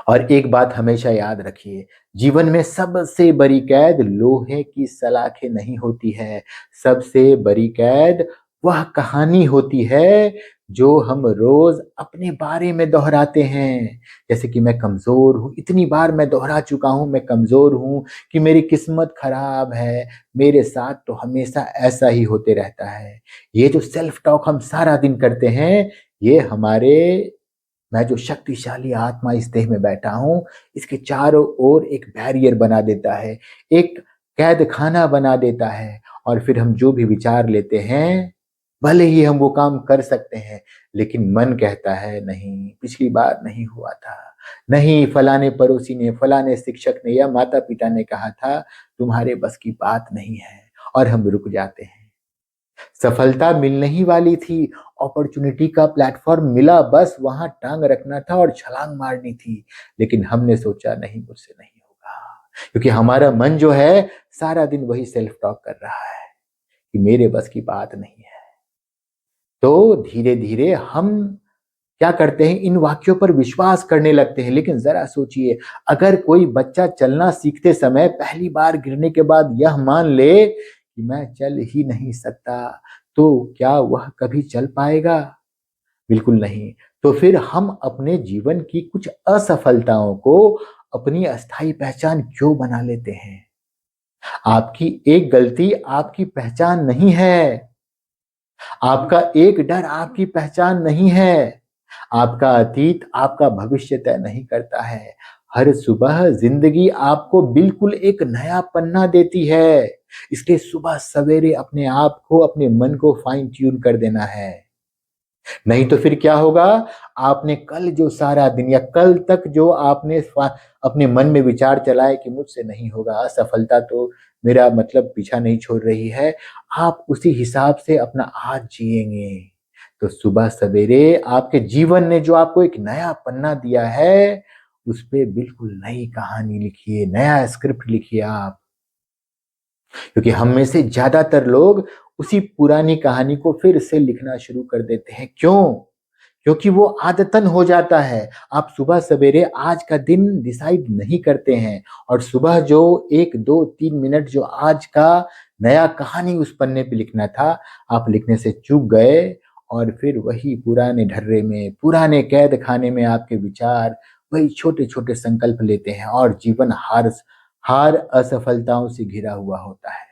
और एक बात हमेशा याद रखिए, जीवन में सबसे बड़ी कैद लोहे की सलाखें नहीं होती है, सबसे बड़ी कैद वह कहानी होती है जो हम रोज़ अपने बारे में दोहराते हैं। जैसे कि मैं कमज़ोर हूँ, इतनी बार मैं दोहरा चुका हूँ मैं कमज़ोर हूँ, कि मेरी किस्मत खराब है, मेरे साथ तो हमेशा ऐसा ही होते रहता है। ये जो सेल्फ टॉक हम सारा दिन करते हैं, ये हमारे मैं जो शक्तिशाली आत्मा इस देह में बैठा हूँ, इसके चारों ओर एक बैरियर बना देता है, एक कैद खाना बना देता है और फिर हम जो भी विचार लेते हैं, भले ही हम वो काम कर सकते हैं, लेकिन मन कहता है नहीं, पिछली बार नहीं हुआ था, नहीं फलाने पड़ोसी ने, फलाने शिक्षक ने या माता-पिता ने कहा था, तुम्हारे बस की बात नहीं है और हम रुक जाते हैं। सफलता मिलने ही वाली थी, अपॉर्च्युनिटी का प्लेटफ़ॉर्म मिला, बस वहाँ टाँग रखना था और छलांग मारनी थी। लेकिन हमने सोचा नहीं मुझसे नहीं होगा, क्योंकि हमारा मन जो है सारा दिन वही सेल्फ टॉक कर रहा है कि मेरे बस की बात नहीं है। तो धीरे-धीरे हम क्या करते हैं, इन वाक्यों पर विश्वास करने लगते हैं। लेकिन ज़रा सोचिए, अगर कोई बच्चा चलना सीखते समय पहली बार गिरने के बाद यह मान ले कि मैं चल ही नहीं सकता, तो क्या वह कभी चल पाएगा? बिल्कुल नहीं। तो फिर हम अपने जीवन की कुछ असफलताओं को अपनी अस्थायी पहचान क्यों बना लेते हैं? आपकी एक गलती आपकी पहचान नहीं है। आपका एक डर आपकी पहचान नहीं है। आपका अतीत आपका भविष्य तय नहीं करता है। हर सुबह ज़िंदगी आपको बिल्कुल एक नया पन्ना देती है। इसलिए सुबह सवेरे अपने आप को, अपने मन को फाइन ट्यून कर देना है। नहीं तो फिर क्या होगा? आपने कल जो सारा दिन या कल तक जो आपने अपने मन में विचार चलाए कि मुझसे नहीं होगा, असफलता तो मेरा मतलब पीछा नहीं छोड़ रही है, आप उसी हिसाब से अपना आज जिएँगे। तो सुबह सवेरे आपके जीवन ने जो आपको एक नया पन्ना दिया है, उसपे बिल्कुल नई कहानी लिखिए, नया स्क्रिप्ट लिखिए आप। क्योंकि हम में से ज़्यादातर लोग उसी पुरानी कहानी को फिर से लिखना शुरू कर देते हैं। क्यों? क्योंकि वो आदतन हो जाता है। आप सुबह सवेरे आज का दिन डिसाइड नहीं करते हैं और सुबह जो 1, 2, 3 मिनट जो आज का नया कहानी उस पन्ने पे लिखना था, आप लिखने से चूक गए और फिर वही पुराने ढर्रे में, पुराने कैद खाने में आपके विचार वही छोटे-छोटे संकल्प लेते हैं और जीवन हार असफलताओं से घिरा हुआ होता है।